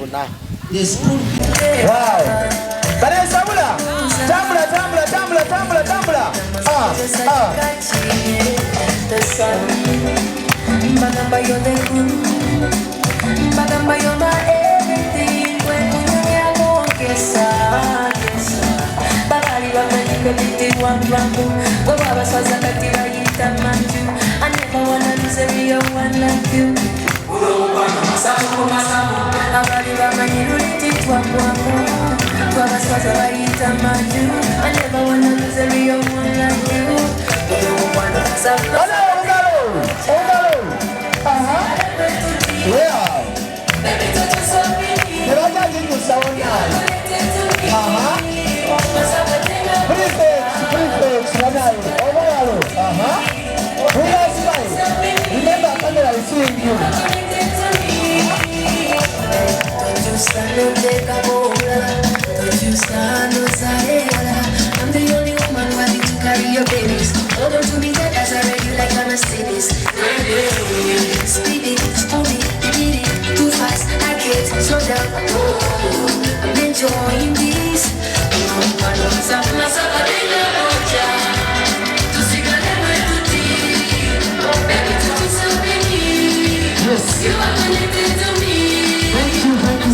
bonna. Wow. Vanessa Mula. Tambula. Bagamba yo de Bagamba yo ma everything. When you know kesa. Bagari wa mani wambu. Go baba swaza katira yita manju. I never wanna lose a real one like you. Abali wa mani ruliti wambu. Baba swaza yita manju. I never wanna lose a real one like you. Yeah. Never got into sound now. Please, overall. Who else smile? Remember, camera is seeing you. I'm the only woman ready to carry your babies. Hold on to me tight as I ride you like a Mercedes. Speedy, spoony, beat it too fast. I can't slow down. I'm enjoying this. Yes. You are connected to me. Thank you very much.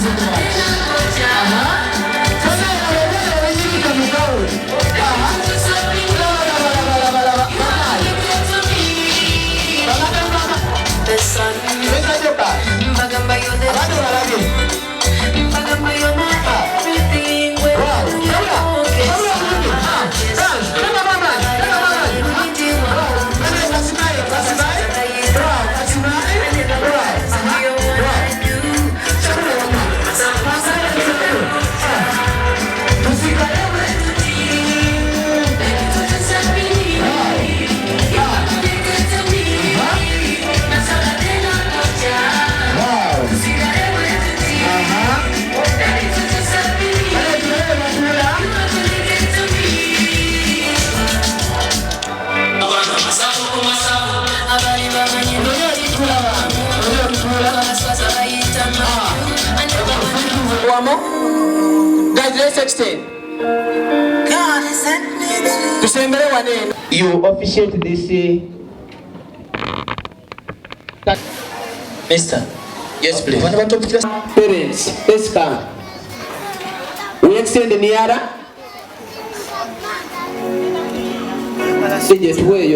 You officiate this. Mister. Yes, please. Parents, let's come. We extend the nearer.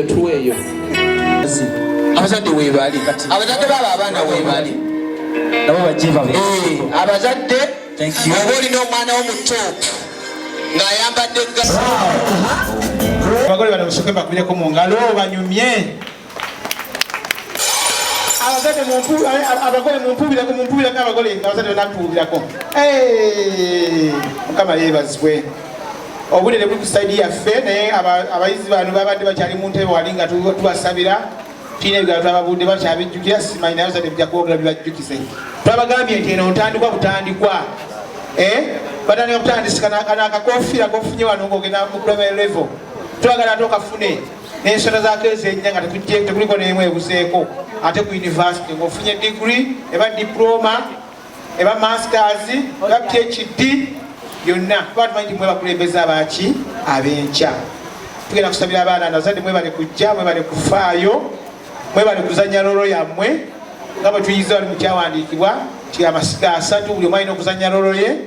Tuweyo. Abazadde weebali. Abazadde baba abaana weebali. Nabo bajiva. Abazadde. Thank you. Oba olina omwana w'omuto ng'ayambadde gasa. Abagole bano musooke bakubireko mu ngalo banyumye. Abagole mumpubirako abagole abazadde banakubirako. Mukama yeebazibwe. Obudde buli ku side yaffe naye abayizi bano babadde bakyali mu ntebe wali nga tubasabira. Tulina ebigalo twababudde bakyabijjukira simanyi naye abazadde bijja kwogera bibajjukize. Twabagambye nti eno ntandikwa butandikwa. Batandika kutandisika n'akakofiira kofunye wano ng'ogenda mu primary level. Twagala ate okafune n'ensonga zaako ez'ennya nga tekuliko n'emu ebuzeeko ate ku university ng'ofunye degree eba diploma eba masters eba PhD yonna kuba tumanyi nti mwe bakulembeze abaaki ab'enkya. Tugenda kusabira abaana abazadde mwebale kujja mwebale kufaayo mwebale kuzannya lolo yammwe nga bwe tuyiza wali mu kyawandiikibwa ti amasiga 3 buli omu alina okuzannya lolo ye.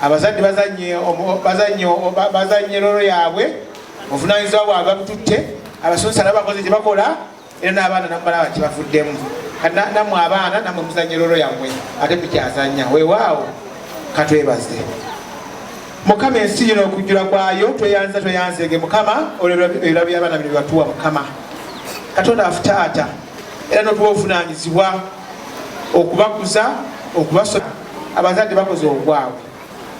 Abazadde bazanye lolo yaabwe obuvunaanyizibwa bwabwe babututte abasomesa nabo bakoze gye bakola era n'abaana namubalaba kibavuddemu. Nammwe abaana nammwe muzanye lolo yammwe ate mukyazannya weewaawo katwebaze. Mukama ensi yino okujjula kwayo tweyanzege Mukama olw'ebirabo by'abaana bino byebatuwa Mukama. Katonda afutaata era n'otuwa obuvunaanyizibwa okubakuza okubasoma. Abazadde bakoze obwabwe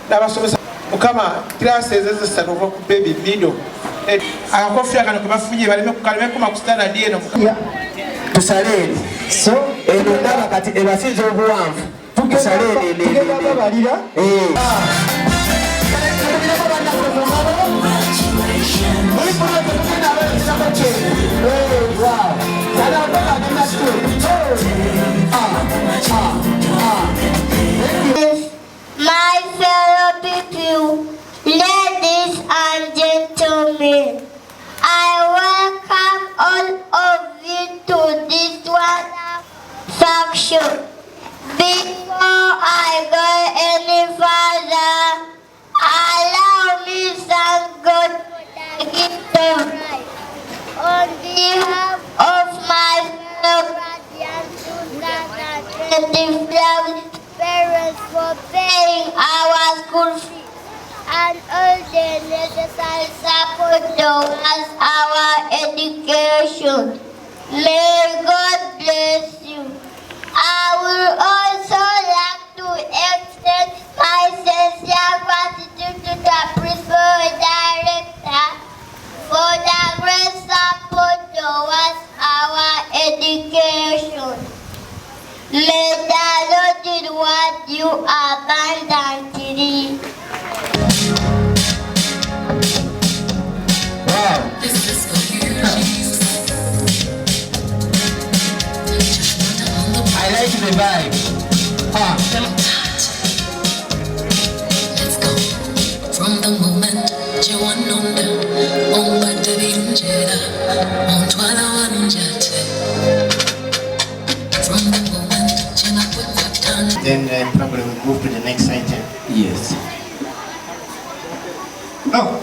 n'abasomesa Mukama kirasi ez'esatu okuva ku baby middle akakofiira kano kebafunye kaleme kuma ku standard eno tusaleeni so eno ndaba kati ebasinza obuwanvu tusaleeni tugebabalira show. Before I go any further, allow me thank God for the gift of life. On behalf of my fellow guardians, 2025 parents for paying our school fees and all the necessary support towards our education. May God bless you. I would also like to extend my sincere gratitude to the principal director for the great support towards our education. May the Lord reward you abundantly. Wow. This is for you, Jesus. I like the vibe. Let's go. From the moment you want on the Vinjera, on Twala Wanjate. From the moment you put the time. Then probably we'll move to the next item. Yes. Oh,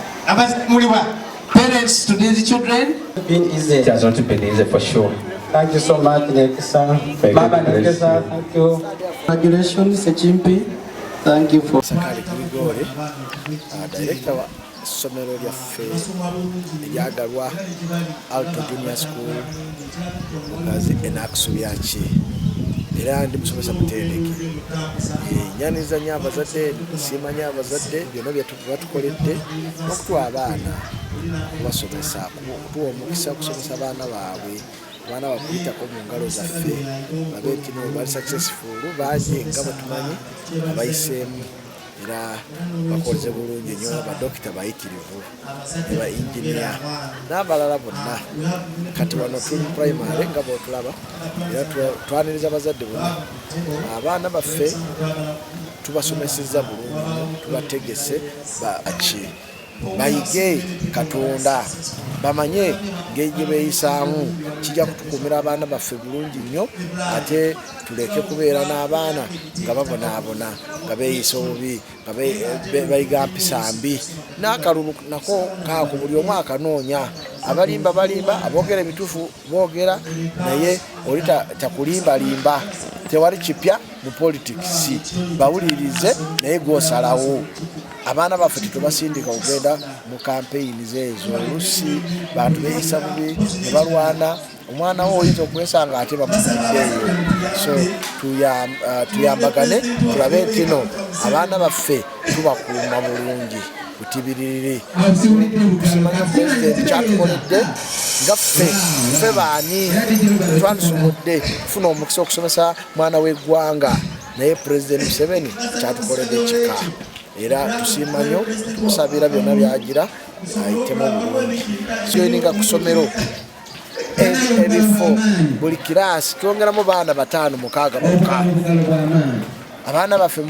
Parents to these children. Been easy. It has not been easy for sure. Thank you so much, Nekesa. Mama Nekesa, thank you. Congratulations, Sechimpi. Thank you for. Sakali Grigore, director wa somero lyaffe eryagalwa Alto Junior School mukazi enaksu byaki era ndi musomesa mutendeke nyaniza nnyo abazadde siimanya abazadde byonna byatukoledde okutuwa abaana kubasomesa kutuwa omukisa kusomesa abaana baabwe abaana bakuyitako mu ngalo zaffe babe nti no bali successful bangi nga batumanyi abayiseemu era bakoleze bulungi nnyo badokita bayitirivu ne ba engineer n'abalala bonna kati wano tuli primary nga bwotulaba era twaniriza abazadde bonna abaana baffe tubasomesezza bulungi tubategese baki bayige Katonda bamanye ngeri gye beeyisaamu kijja kutukuumira abaana baffe bulungi nnyo ate tuleke kubeera n'abaana nga babonaabona nga beeyisa obubi nga bayiga mpisa mbi n'akalulu nako kaako buli omu akanoonya abalimba balimba aboogera ebituufu boogera naye oli takulimbalimba tewali kipya mu politics bawulirize naye gwosalawo abaana baffe tetubasindika okugenda mu kampeyini ezo olusi bantu beeyisa bubi ne balwana omwana wo oyinza okwesanga ate bamuziddeeyo so tuyambagane tulabe nti no abaana baffe tubakuuma bulungi kutibiririri kusimanya pulezidenti kyatukoledde nga ffe baani twandisobodde kufuna omukisa okusomesa mwana w'eggwanga naye pulezidenti Museveni kyatukoledde kika era tusiima nnyo tumusabira byonna byagira ayitemu bulungi siyoyininga ku ssomero ebifo buli kiraasi twongeramu baana 5 6 bokka abaana baffe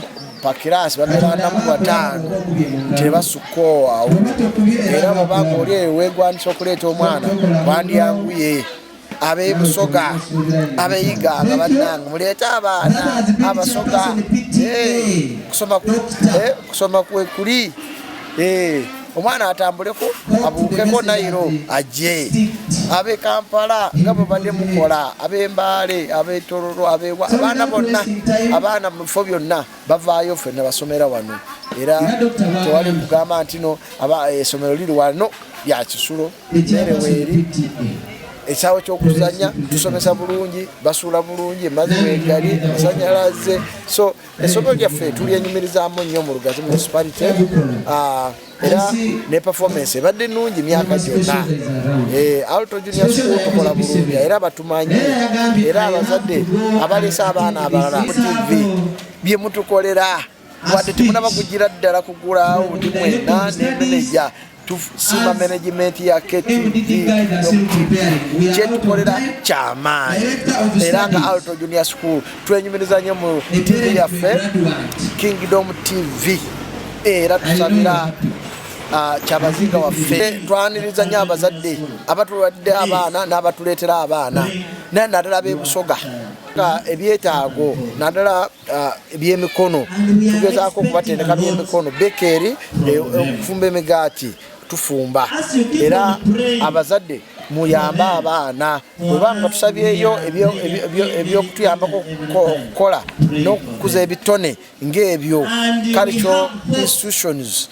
pa kiraasi babeera 4 tebasukoowawo era bwobanga oli eyo weegwanisa okuleeta omwana wandyanguye abeebusoga abeeyiga nga bannange muleete abaana abasoga kusoma kwekuli omwana atambuleko abuukeko Nairo ajje abe Kampala nga bwe badde mukola ab'Embaale ab'Etororo abeewa abaana bonna abaana mu bifo byonna bavaayo ffenna basomera wano era tewali kugamba nti no essomero liri wano lya Kisulo nereweeri ekyawo ky'okuzanya tusomesa bulungi basuula bulungi emazima egali masanyalaze so essomero lyaffe tulyenyumirizaamu nnyo mu Lugazi municipality era ne performance ebadde nnungi myaka gyonna Alto Junior School tukola bulungi era batumanyi era abazadde abaleese abaana abalala mu TV bye mutukolera wadde temunaba kugira ddala kugulawo buti mwenna nemeneja tusima management ya KTV kyetukolera kyamaanyi era nga Alto Junior School twenyumiriza nnyo mu TV yaffe Kingdom TV era tusabira kyabazinga waffe twaniriza nnyo abazadde abatuwadde abaana n'abatuleetera abaana naddala b'ebusoga ebyetaago naddala ebyemikono tugezaako okubatendeka byemikono bekeri okufumba emigaati tufumba era abazadde muyambe abaana bwebanga tusabyeyo ebyokutuyambako okukola n'okukuza ebitone ng'ebyo cultural institutions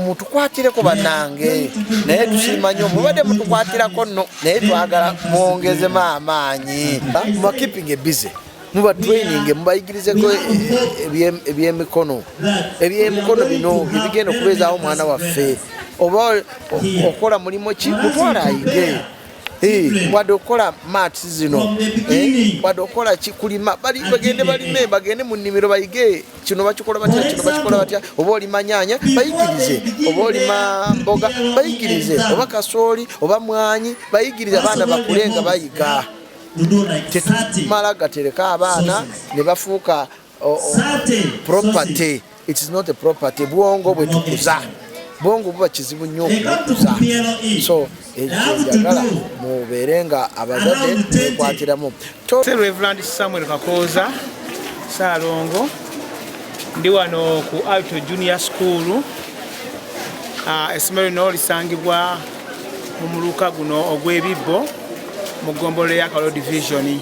mutukwatireko bannange naye tusiima nnyo mubadde mutukwatirako nno naye twagala mwongezemu amaanyi muba keeping a busy muba training mubayigirizeko ebyemikono bino ebigenda okubeezaawo omwana waffe oba okola mulimu ki mutwala ayige wadde okola maths zino wadde okola kulima bagende balime bagende mu nnimiro bayige kino bakikola batya oba olima nyaanya bayigirize oba olima mboga bayigirize oba kasooli oba mwanyi bayigirize abaana bakule nga bayiga tetumala gatereka abaana ne bafuuka property. It is not a property. Bwongo bwe tukuza bwongo buba kizibu nnyo okukuza, so ekyoyagala mubeere nga abazadde bekwatiramu. Reverend Samuel Kakooza Saalongo, ndi wano ku Alto Junior School. Essomero lino lisangibwa mu muluka guno ogw'Ebibbo mu ggombolola ya Kalo Division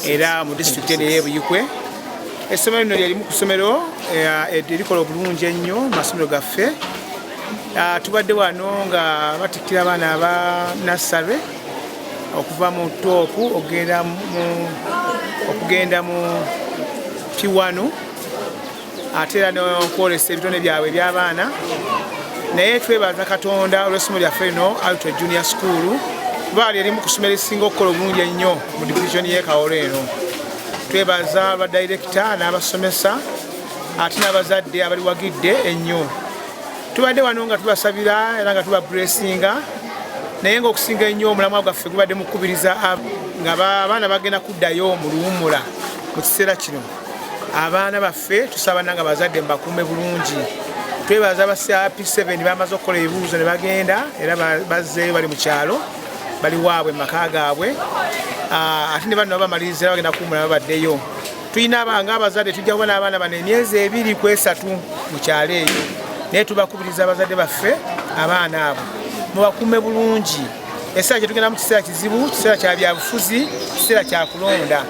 era mu district y'e Buyikwe. Essomero lino lyalimu ku ssomero erikola obulungi ennyo masomero gaffe. Tubadde wano nga batikkira abaana aba nursery okuva mu toopu okugenda mu P1 ate era n'okwolesa ebitone byabwe by'abaana. Naye twebaza Katonda olw'essomero lyaffe lino Alto Junior School baali erimu ku ssomero erisinga okukola obulungi ennyo mu division y'e Kawolo eno. Twebaza ba director n'abasomesa ate n'abazadde abaliwagidde ennyo. Tubadde wano nga tubasabira era nga tuba blessinga, naye ng'okusinga ennyo omulamwa gwaffe gubadde mukubiriza nga abaana bagenda kuddayo mu luwummula mu kiseera kino. Abaana baffe tusaba nga bazadde mbakuume bulungi. Twebaza abassa P7 bamaze okukola ebibuuzo ne bagenda era bazze bali mu kyalo bali waabwe mu maka gaabwe. Ate ne bano bamaliriza bagenda kuwummula babaddeyo. Tulina abazadde tujja kuba n'abaana bano emyezi 2 ku 3 mu kyalo eyo. Naye tubakubiriza abazadde baffe abaana abo mubakuume bulungi. Ekiseera kye tugenda mu kiseera kizibu, kiseera kya byabufuzi, kiseera kya kulonda.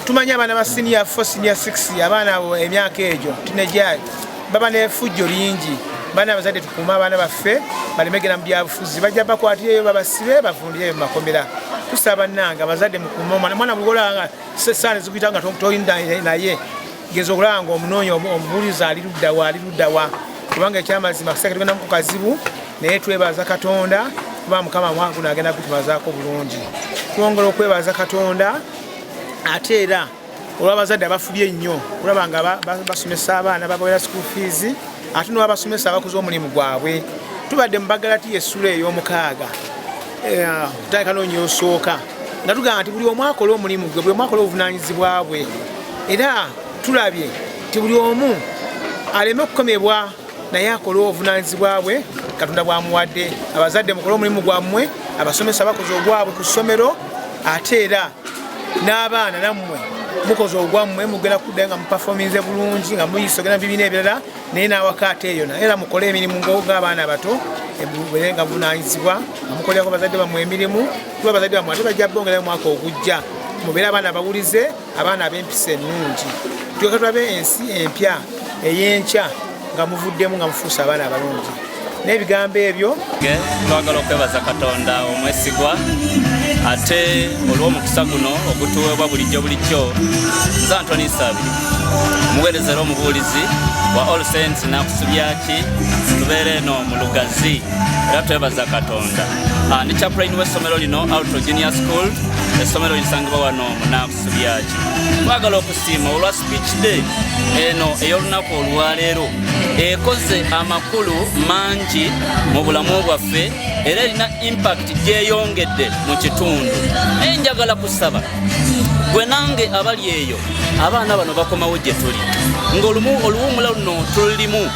Tumanyi abaana ba senior 4 senior 6 abaana abo emyaka egyo teenagers baba n'effujjo lingi. Baana abazadde tukuuma abaana baffe balemegera mu byabufuzi, bajja bakwatireyo babasibe bavundireyo mu makomera. Tusaba nanga abazadde mukuuma mwana mugolanga saani zikuyita nga toyinda naye geza okulanga omunoonya omubuuliza ali ludda wa kubanga ekyamazima kiseera tugenda mu kazibu. Naye twebaza Katonda kuba Mukama wangu n'agenda kutumazaako bulungi. Twongera okwebaza Katonda ate era olw'abazadde abafubye ennyo kulaba nga basomesa abaana babaweera school fees ate n'abasomesa abakoze omulimu gwabwe. Tubadde mu Bagalatiya essula ey'omukaaga kutandika n'onyea osooka nga tugamba nti buli omu akola omulimu gwe, buli omu akola obuvunaanyizibwa bwe, era tulabye nti buli omu aleme okukomebwa naye akola obuvunaanyizibwa bwe Katonda bwamuwadde. Abazadde mukole omulimu gwammwe, abasomesa bakoze ogwabwe ku ssomero, ate era n'abaana nammwe mukoze ogwammwe mugenda kuddayo nga mupafominze bulungi nga muyise ogenda mu bibiina ebirala naye n'awaka ate eyo era mukole emirimu ng'abaana abato nga buvunaanyizibwa nga mukolerako bazadde bammwe emirimu. Tuba bazadde bammwe ate bajja bongerayo mwaka ogujja mubeere abaana bawulize, abaana ab'empisa ennungi. Tulyoke tulabe ensi empya ey'enkya nga muvuddemu nga mufuuse abaana abalungi. N'ebigambo ebyo twagala okwebaza Katonda omwesigwa ate olw'omukisa guno ogutuweebwa bulijjo. Nze Anthony Sabiri omuweereza era omubuulizi wa All Saints Nakusubyaki tubeera eno mu Lugazi era twebaza Katonda. Ndi chaplain w'essomero lino Alto Junior School, essomero lisangibwa wano mu Nakusubyaki. Twagala okusiima olwa speech day eno ey'olunaku olwaleero ekoze amakulu mangi mu bulamu bwaffe era erina impact gyeyongedde mu kitundu. Naye njagala kusaba gwe nange abali eyo abaana bano bakomawo gye tuli ng'oluwummula luno tulimu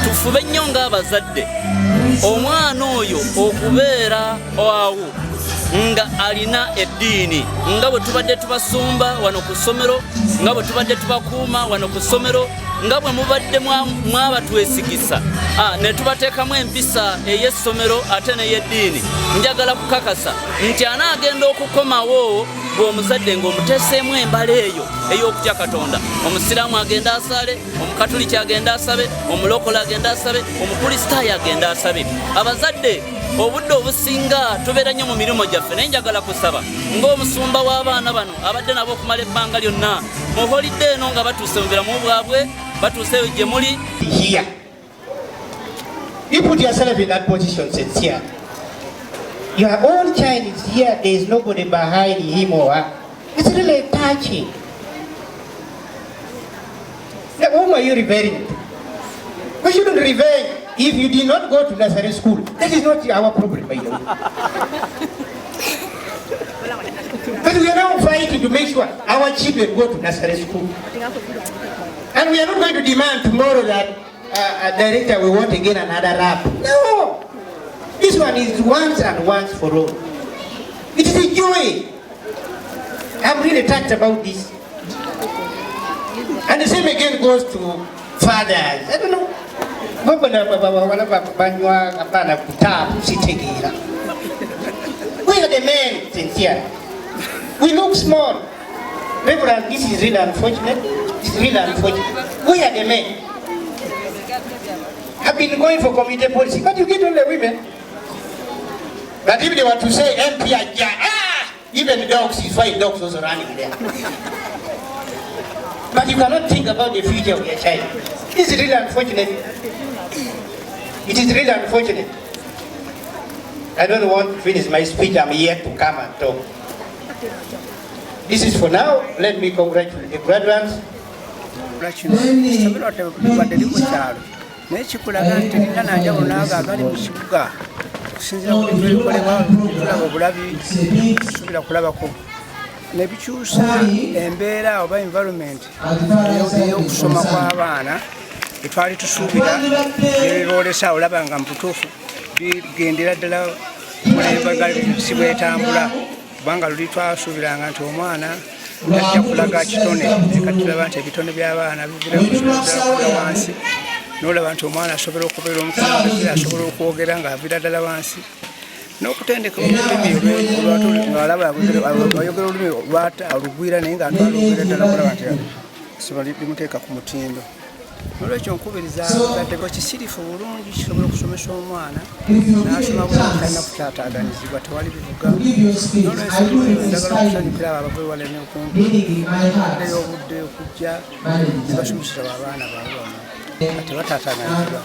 tufube nnyo ng'abazadde omwana oyo okubeera awo nga alina eddiini nga bwe tubadde tubasumba wano ku ssomero nga bwe tubadde tubakuuma wano ku ssomero nga bwe mubadde mwabatwesigisa ne tubateekamu empisa ey'essomero ate n'ey'eddiini njagala kukakasa nti anaagenda okukomawo bw'omuzadde ng'omuteeseemu embala eyo ey'okutya Katonda omusiraamu agenda asaale omukatuliki agenda asabe omulokole agenda asabe omukristaayo agenda asabe abazadde obudde obusinga tubeera nnyo mu mirimu gyaffe naye njagala kusaba ng'omusumba w'abaana bano abadde nabo okumala ebbanga lyonna mu holidde eno nga batuuse mu biramu bwabwe batuuse gye muli Here. You put yourself in that position, sincere. Your own child is here, there is nobody behind him or her. It's really touching. Now, whom are you revering? We shouldn't revenge if you did not go to nursery school. That is not our problem, by the way. But we are now fighting to make sure our children go to nursery school. And we are not going to demand tomorrow that director will want again another rap. No! This one is once and once for all. It is a joy. I'm really touched about this. And the same again goes to fathers. I don't know. We are the men, sincere. We look small. Reverend, this is really unfortunate. It's really unfortunate. We are the men. I've been going for community policy, but you get all the women. But if they were to say MP, even the dogs, you find dogs also running there. But you cannot think about the future of your child. It's really unfortunate. It is really unfortunate. I don't want to finish my speech. I'm here to come and talk. This is for now. Let me congratulate the graduates. Nekikulaga nti terina nanjawulo n'ago agali mu kibuga okusinziira ku bintu ebikolebwa tulaba obulabi tusuubira kulabako ne bikyusa embeera oba environment ey'okusoma kw'abaana etwali tusuubira nebiboolesa olaba nga mu butuufu bigendera ddala mulembaga si bwetambula kubanga luli twasuubiranga nti omwana tajja kulaga kitone kati tulaba nti ebitone by'abaana bivira wansi n'olaba nti omwana asobola okubeera omukulembeze asobola okwogera ng'avira ddala wansi n'okutendeka olulimi ng'alaba ayogera olulimi olugwira naye ng'atwala olugwira ddala kulaba nti sobola limuteeka ku mutindo nolwekyo nkubiriza abazadde bakisirifu bulungi kisobola okusomesa omwana n'asoma bulungi talina kukyataaganyizibwa tewali bivuga nolwekyo njagala okusanyukira abo abavewala n'okumpi ey'obudde okujja nebasomesera abaana baabwe kati bataataaganyizibwa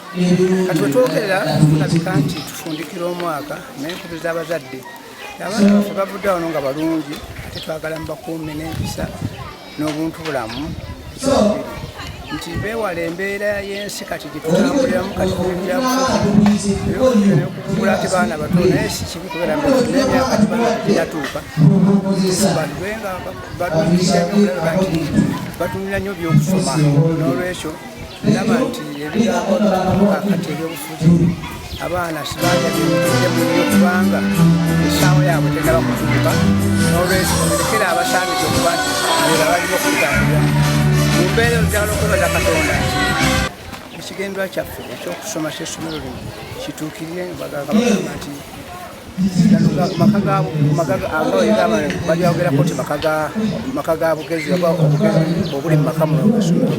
kati wetwogerera tulabika nti tufundikira omwaka naye nkubiriza abazadde abaana baffe bavudde wano nga balungi ate twagala mubakuume n'empisa n'obuntu bulamu nti beewala embeera y'ensi kati gyetutambuliramu kati okugula ati baana bato naye si kibi kubeera n'emyaka giyatuuka balubenga batunira nnyo byokusoma n'olwekyo ndaba nti ebikati ebyobufuzi abaana sibajaemu nnyo kubanga essaawa yaabwe tennaba kutuuka n'olwekyo olekera abasaanidde okuba nti era balina okutambulira mu mbeera ojagala okwebaza Katonda nti ekigendwa kyaffe ekyokusoma ky'essomero lino kituukirire bagamba nti balyogerako ti maka ga bugezi obuli mu maka muno essomero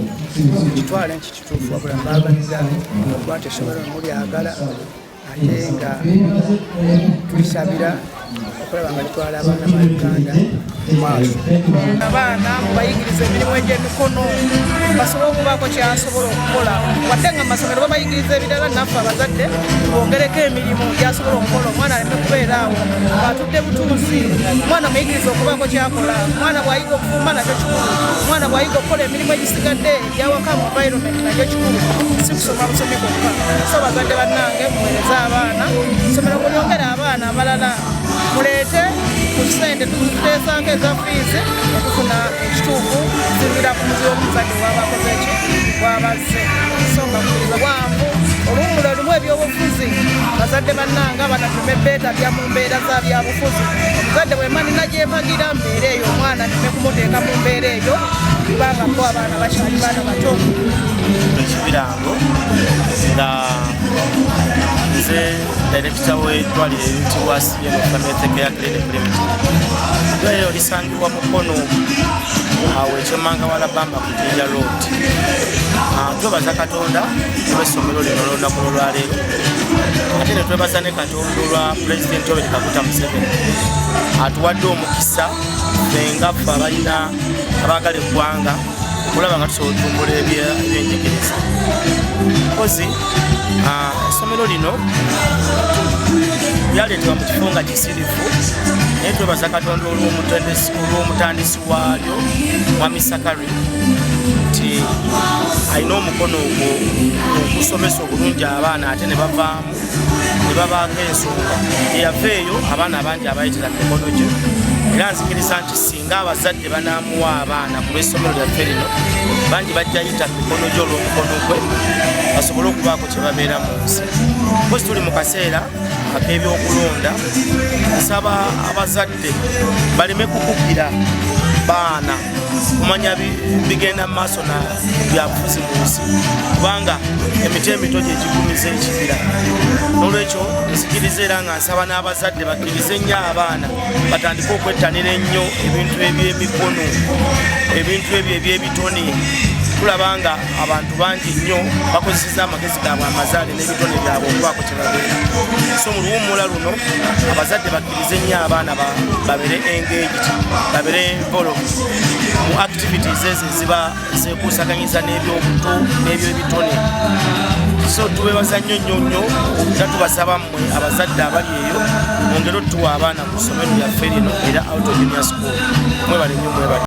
kitwale nti kituufu wabula mbagaliza okuba nti essomero mulyagala ate nga tulisabira okulaba nga litwala abaana ba Uganda maaso abaana mubayigiriza emirimu egy'emikono basobole okubaako kyasobola okukola wadde nga amasomero babayigiriza ebirala naffe abazadde bongereko emirimu gyasobola okukola omwana aleme kubeera awo atudde butuuzi omwana muyigiriza okubaako kyakola omwana bw'ayiga okufumba nakyo kikulu omwana bw'ayiga okukola emirimu egisigadde egyawaka mu environment nakyo kikulu si kusoma busomi kwokka so bazadde bannange muweereze abaana essomero mulyongere abaana abalala muleete ku ssente tuteesanga eza fiizi okufuna ekituufu sinzira ku muzi w'omuzadde wabakoze ki wabazze so nga muliza bwangu oluwumula lumu ebyobufuzi bazadde bannanga banatume beetabya mu mbeera za byabufuzi omuzadde bwemanina gyempagira mbeera eyo omwana nime kumuteeka mu mbeera eyo kubanga ko abaana bakyali baana bato ekibirango nga nze director w'eddwaliro eriyitibwa CM Family Care Clinic Limited. Eddwaliro lisangibwa Mukono awo ekyemmanga Walabamba ku Jinja Road. Twebaza Katonda olw'essomero lino olw'olunaku olwaleero ate ne twebaza ne Katonda olwa Pulezidenti Yoweri Kaguta Museveni atuwadde omukisa fenga ffe abalina abaagala eggwanga okulaba nga tusobola otumbula ebyenjigiriza. Mpozi essomero lino lyaleetebwa mu kifo nga kisirifu naye twebaza Katonda olw'omutandisi waalyo Mwami Sakari nti alina omukono ogwo okusomesa obulungi abaana ate ne bavaamu ne babaako ensonga eyava eyo abaana abangi abayitira mu mikono gye era nzikiriza nti singa abazadde banaamuwa abaana ku lw'essomero lyaffe lino bangi bajja yita mu mikono gye olw'omukono gwe basobole okubaako kye babeera mu nsi. Mpozi tuli mu kaseera ak'ebyokulonda nsaba abazadde baleme kukugira baana kumanya bigenda mu maaso na byabufuzi mu nsi kubanga emiti emito gye gigumiza ekibira. N'olwekyo nzikiriza era nga nsaba n'abazadde bakkirize nnyo abaana batandike okwettanira ennyo ebintu eby'emikono ebintu ebyo eby'ebitone. Tulaba nga abantu bangi nnyo bakozeseza amagezi gaabwe amazaale n'ebitone byabwe okubaako kye babeera. So mu luwummula luno abazadde bakkirize nnyo abaana babeere engaged babeere involved mu activities ezo eziba zekuusaganyiza n'ebyobuto n'ebyebitone. So tubebaza nnyo era tubasaba mmwe abazadde abali eyo mwongere otuwa abaana ku ssomero lyaffe lino era Alto Junior School. Mwebale nnyo mwebale.